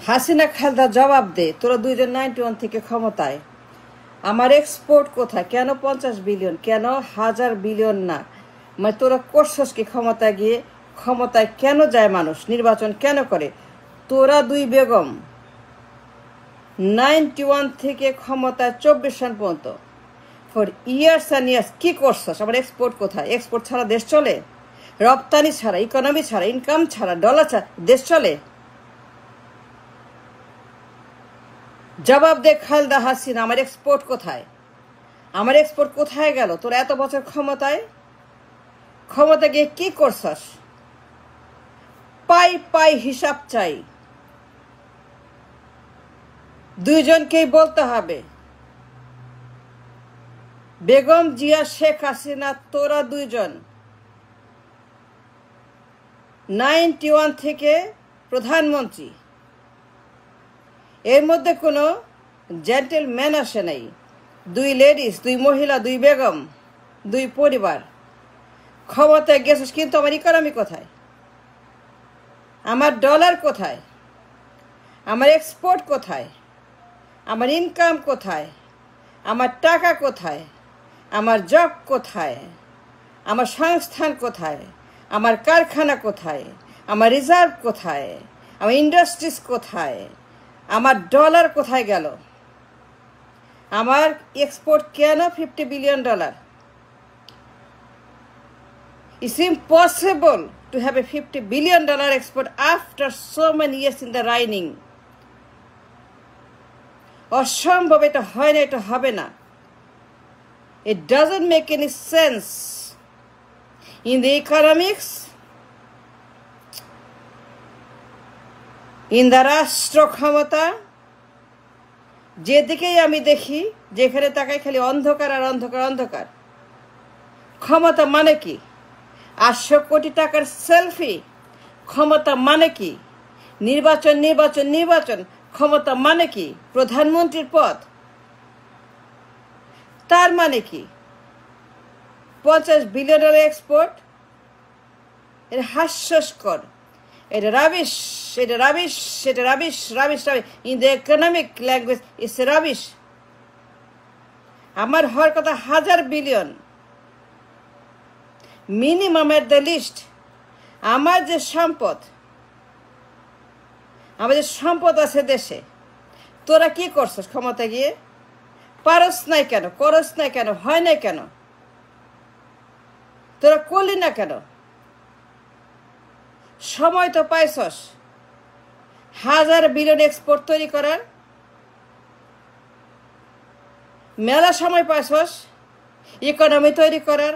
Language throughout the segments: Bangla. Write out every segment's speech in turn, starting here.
হাসিনা খালেদা জবাব দে, তোরা দুইজন 91 থেকে ক্ষমতায়, আমার এক্সপোর্ট কোথায়? কেন 50 বিলিয়ন, কেন 1000 বিলিয়ন না? মানে তোরা করছস কি ক্ষমতায় গিয়ে? ক্ষমতায় কেন যায় মানুষ? নির্বাচন কেন করে? তোরা দুই বেগম 91 থেকে ক্ষমতায় 24 সাল পর্যন্ত ফর ইয়ার্স অ্যান্ড ইয়ার্স কি করছস? আমার এক্সপোর্ট কোথায়? এক্সপোর্ট ছাড়া দেশ চলে? রপ্তানি ছাড়া, ইকোনমি ছাড়া, ইনকাম ছাড়া, ডলার ছাড়া দেশ চলে? জবাব দে খালেদা হাসিনা, আমার এক্সপোর্ট কোথায়? আমার এক্সপোর্ট কোথায় গেল? তোরা এত বছর ক্ষমতায় গিয়ে কি করছস? পাই পাই হিসাব চাই। দুইজনকেই বলতে হবে, বেগম জিয়া, শেখ হাসিনা, তোরা দুইজন 91 থেকে প্রধানমন্ত্রী, এর মধ্যে কোনো জেন্টেলম্যান আসে নাই। দুই লেডিস, দুই মহিলা, দুই বেগম, দুই পরিবার ক্ষমতায় গেছিস, কিন্তু আমার ইকোনমি কোথায়? আমার ডলার কোথায়? আমার এক্সপোর্ট কোথায়? আমার ইনকাম কোথায়? আমার টাকা কোথায়? আমার জব কোথায়? আমার সংস্থান কোথায়? আমার কারখানা কোথায়? আমার রিজার্ভ কোথায়? আমার ইন্ডাস্ট্রিজ কোথায়? আমার ডলার কোথায় গেল? আমার এক্সপোর্ট কেন $50 billion? It's impossible to have a $50 billion export after so many years in the running. অসম্ভব, এটা হয় না, এটা হবে না। It doesn't make any sense in the economics, in the রাষ্ট্র ক্ষমতা। যেদিকেই আমি দেখি, যেখানে তাকাই খালি অন্ধকার আর অন্ধকার, অন্ধকার। ক্ষমতা মানে কি? 800 কোটি টাকার সেলফি। ক্ষমতা মানে কি? নির্বাচন, নির্বাচন, নির্বাচন। ক্ষমতা মানে কি? প্রধানমন্ত্রীর পদ। তার মানে কি? $50 বিলিয়ন এক্সপোর্ট। এটা হাস্যস্কর, এটা রাবিশ, এটা রাবিশ, এটা rubbish, rubbish, rubbish. In the economic language it's rubbish. আমার হওয়ার কথা 1000 billion minimum at the least. আমার যে সম্পদ, আমার যে সম্পদ আছে দেশে, তোরা কি করছিস ক্ষমতা গিয়ে? পারস নাই কেন? করস নাই কেন? হয় নাই কেন? তোরা করলি না কেন? সময় তো পাইছস 1000 বিলিয়ন এক্সপোর্ট তৈরি করার, মেলা সময় পাইছস ইকোনমি তৈরি করার,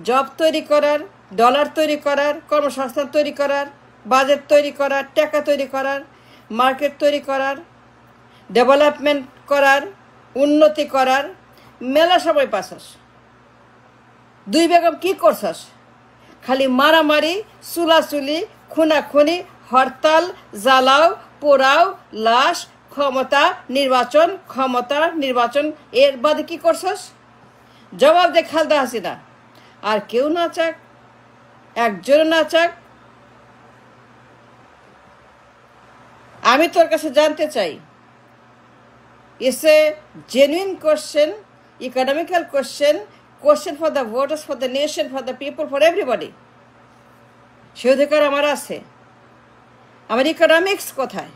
জব তৈরি করার, ডলার তৈরি করার, কর্মসংস্থান তৈরি করার, বাজেট তৈরি করার, টাকা তৈরি করার, মার্কেট তৈরি করার, ডেভেলপমেন্ট করার, উন্নতি করার মেলা সময় পাইছস। দুই বেগম কি করছস? খালি মারামারি, চুলাচুলি, খুনাখুনি, হরতাল, জ্বালাও, পোড়াও, লাশ, ক্ষমতা, নির্বাচন, ক্ষমতা, নির্বাচন। এর বাদে কি করছস? জবাব দে খালেদা হাসিনা। আর কেউ না চাক, একজন না চাক, আমি তোর কাছে জানতে চাই। It's a genuine question, economical question, question for the voters, for the nation, for the people, for everybody. সে অধিকার আমার আছে। আমার ইকোনমিক্স কোথায়?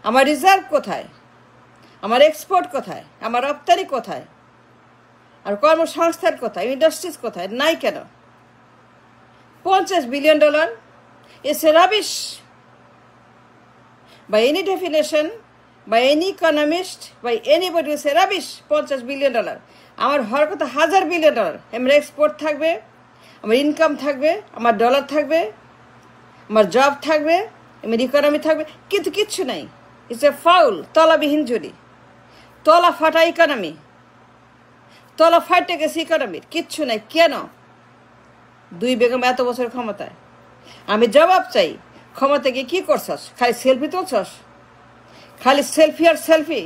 আমার রিজার্ভ কোথায়? আমার এক্সপোর্ট কোথায়? আমার রপ্তানি কোথায়? আর কর্মসংস্থান কোথায়? ইন্ডাস্ট্রিজ কোথায়? নাই কেন? $50 billion it's a rubbish by any definition, by any economist, by anybody. It's a rubbish. $50 billion. আমার হওয়ার কথা $1000 বিলিয়ন। আমার এক্সপোর্ট থাকবে, আমার ইনকাম থাকবে, আমার ডলার থাকবে, আমার জব থাকবে, আমার ইকোনমি থাকবে, কিন্তু কিচ্ছু নাই। ইটস এ ফাউল, তলাবিহীন জুড়ি, তলা ফাটা ইকোনমি, তলা ফাটে গেছে ইকোনমির, কিচ্ছু নাই। কেন? দুই বেগম এত বছর ক্ষমতায়। আমি জবাব চাই, ক্ষমতা গিয়ে কি করছস? খালি সেলফি তুলছস, খালি সেলফি আর সেলফি।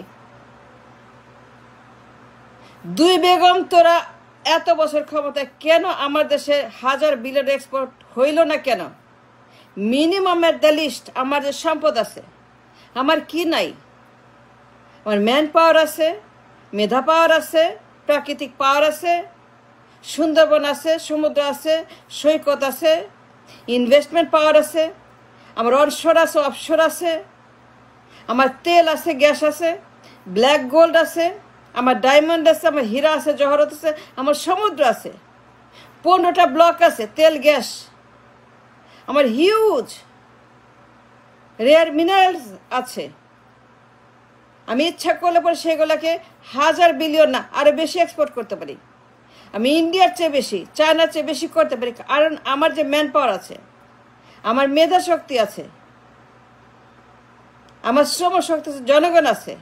দুই বেগম তোরা এত বছর ক্ষমতায়, কেন আমার দেশে 1000 বিলিয়ন এক্সপোর্ট হইল না কেন? মিনিমাম এট দ্য লিস্ট আমার যে সম্পদ আছে, আমার কি নাই? আমার ম্যান পাওয়ার আছে, মেধা পাওয়ার আছে, প্রাকৃতিক পাওয়ার আছে, সুন্দরবন আছে, সমুদ্র আছে, সৈকত আছে, ইনভেস্টমেন্ট পাওয়ার আছে, আমার অনশোর আছে, অফশোর আছে, আমার তেল আছে, গ্যাস আছে, ব্ল্যাক গোল্ড আছে, আমার ডায়মন্ড আছে, আমার হীরা আছে, জহরত আছে, আমার সমুদ্র আছে, 15টা ব্লক আছে, তেল গ্যাস, আমার হিউজ রেয়ার মিনারেলস আছে। আমি ইচ্ছা করলে পরে সেগুলোকে 1000 বিলিয়ন না আরও বেশি এক্সপোর্ট করতে পারি। আমি ইন্ডিয়ার চেয়ে বেশি, চায়নার চেয়ে বেশি করতে পারি, কারণ আমার যে ম্যান পাওয়ার আছে, আমার মেধা শক্তি আছে, আমার শ্রম শক্তি আছে, জনগণ আছে,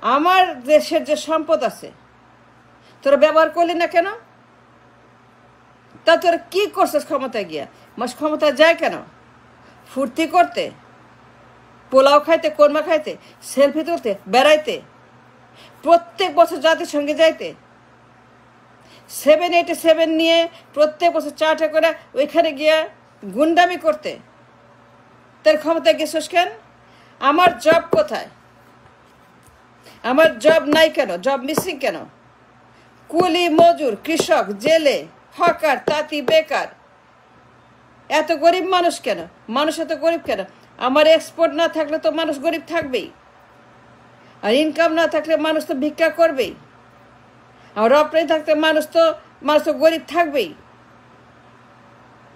আমার দেশের যে সম্পদ আছে, তোরা ব্যবহার করলি না কেন? তা তোরা কী করছিস ক্ষমতায় গিয়া? ক্ষমতায় যায় কেন? ফুর্তি করতে, পোলাও খাইতে, কোরমা খাইতে, সেলফি তুলতে, বেড়াইতে, প্রত্যেক বছর জাতিসংঘে যাইতে, 787 নিয়ে প্রত্যেক বছর 4টা করে ওইখানে গিয়ে গুন্ডামি করতে। তার ক্ষমতায় গেছিস কেন? আমার জব কোথায়? আমার জব নাই কেন? জব মিসিং কেন? কুলি, মজুর, কৃষক, জেলে, হকার, তাঁতি, বেকার, এত গরিব মানুষ কেন? মানুষ এত গরিব কেন? আমার এক্সপোর্ট না থাকলে তো মানুষ গরিব থাকবেই, আর ইনকাম না থাকলে মানুষ তো ভিক্ষা করবেই, আর রপ্তানি থাকতে মানুষ তো গরিব থাকবেই,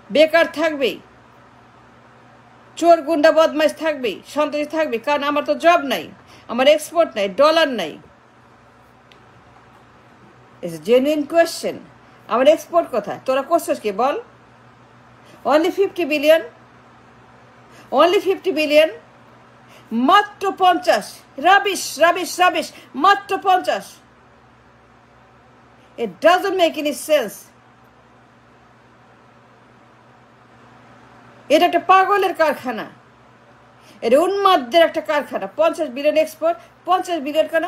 বেকার থাকবেই, চোর গুন্ডা বদমাইশ থাকবেই, সন্ত্রাসী থাকবেই, কারণ আমার তো জব নাই, আমার এক্সপোর্ট নাই, ডলার নাই। It's genuine question. আমার এক্সপোর্ট কোথায়? তোরা করছিস কি বল? অনলি 50 বিলিয়ন, অনলি 50 বিলিয়ন, মাত্র 50। রাবিশ রাবিশ রাবিশ, মাত্র 50। It doesn't make any sense. এটা একটা পাগলের কারখানা, এটা উন্মাদদের একটা কারখানা। 50 বিলিয়ন এক্সপোর্ট, 50 বিলিয়ন কেন?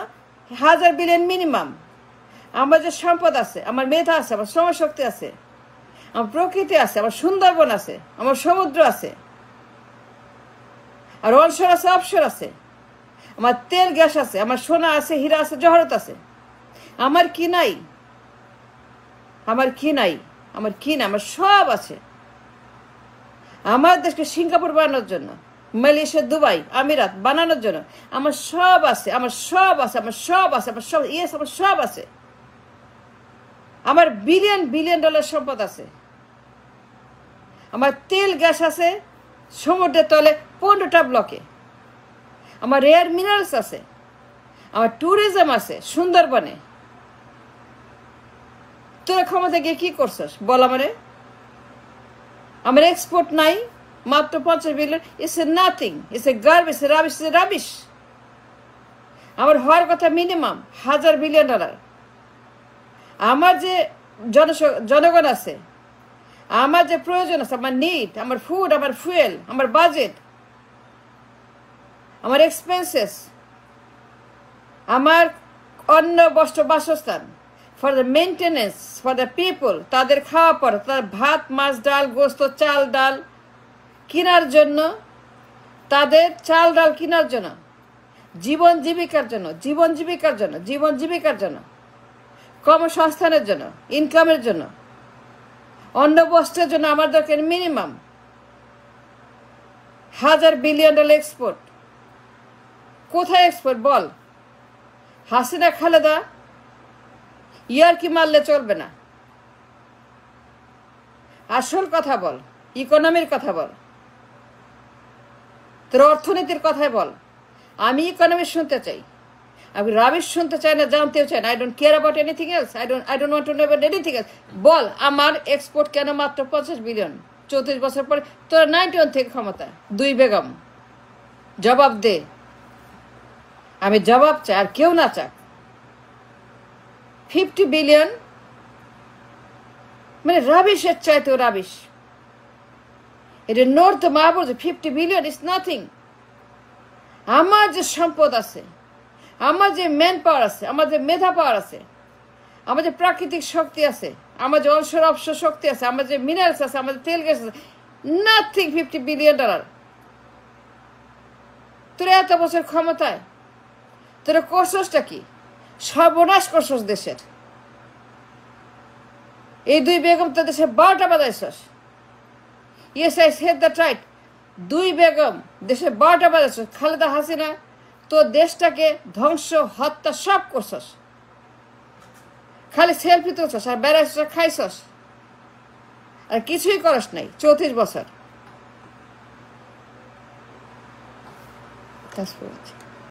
1000 বিলিয়ন মিনিমাম। আমার যে সম্পদ আছে, আমার মেধা আছে, আমার শ্রমশক্তি আছে, আমার প্রকৃতি আছে, আমার সুন্দরবন আছে, আমার সমুদ্র আছে, আর অনশোর আছে, অফশোর আছে, আমার তেল গ্যাস আছে, আমার সোনা আছে, হীরা আছে, জহরত আছে। আমার কি নাই? আমার কি নাই? আমার কি না? আমার সব আছে। আমার দেশকে সিঙ্গাপুর বানানোর জন্য, মালয়েশিয়া, দুবাই, আমিরাত বানানোর জন্য আমার সব আছে, আমার সব আছে, আমার সব আছে, আমার সব, ইয়েস, আমার সব আছে। আমার বিলিয়ন বিলিয়ন ডলার সম্পদ আছে, আমার তেল গ্যাস আছে সমুদ্রের তলে 15টা ব্লকে, আমার রেয়ার মিনারেলস আছে, আমার ট্যুরিজম আছে সুন্দরবনে। তোরা ক্ষমতা গিয়ে কি করছিস বল আমারে? আমার এক্সপোর্ট নাই, মাত্র 50 billion. It's A nothing, it's a garbage, rubbish, rubbish. আমার হওয়ার কথা মিনিমাম 1000 বিলিয়ন ডলার। আমার যে জনগণ আছে, আমার যে প্রয়োজন আছে, আমার নিড, আমার ফুড, আমার ফুয়েল, আমার বাজেট, আমার এক্সপেন্সেস, আমার অন্ন, বস্ত্র, বাসস্থান, for the maintenance, for the people, তাদের খাওয়া পড়া, তাদের ভাত, মাছ, ডাল, গোস্ত, চাল, ডাল কেনার জন্য, তাদের চাল ডাল কেনার জন্য, জীবন জীবিকার জন্য, জীবন জীবিকার জন্য, জীবন জীবিকার জন্য, কর্মসংস্থানের জন্য, ইনকামের জন্য, অন্ন বস্ত্রের জন্য আমার দরকার মিনিমাম 1000 বিলিয়ন ডলার এক্সপোর্ট। কোথায় এক্সপোর্ট বল? হাসিনা খালেদা ইয়ার কি মারলে চলবে না। আসল কথা বল, ইকোনমির কথা বল, তোর অর্থনীতির কথাই বল। আমি ইকোনমি শুনতে চাই, আমি রাবিশ শুনতে চাই না, জানতেও চাই না। I don't care about anything else, I don't want to know about anything else. বল আমার এক্সপোর্ট কেন মাত্র 50 বিলিয়ন? 34 বছর পরে তোর 91 থেকে ক্ষমতায়, 2 বেগম। জবাব দে, আমি জবাব চাই, আর কেউ না চাক। 50 বিলিয়ন মানে রাবিশের চাইতেও রাবিশ। এটা north Mahbub. 50 billion is nothing. আমার যে সম্পদ আছে, আমার যে ম্যান পাওয়ার আছে, আমার যে মেধা পাওয়ার আছে, আমার যে প্রাকৃতিক শক্তি আছে, আমার যে অংশর অবসর শক্তি আছে, আমার যে মিনারেলস আছে, আমার যে তেল গ্যাস আছে, নাথিং। 50 billion dollar. তোরা এত বছর ক্ষমতায় তোরা করছসটা কি? সর্বনাশ করছস দেশের। এই দুই বেগম তো দেশে 12টা বাজাইছস। Yes I said that right. দুই বেগম দেশে 12টা বাজাইছস। খালেদা হাসিনা তো দেশটাকে ধ্বংস হত্যা সব করছস। খালি সেলফি তুলছস আর বেড়াইছস আর খাইছস, আর কিছুই করস নাই 34 বছর।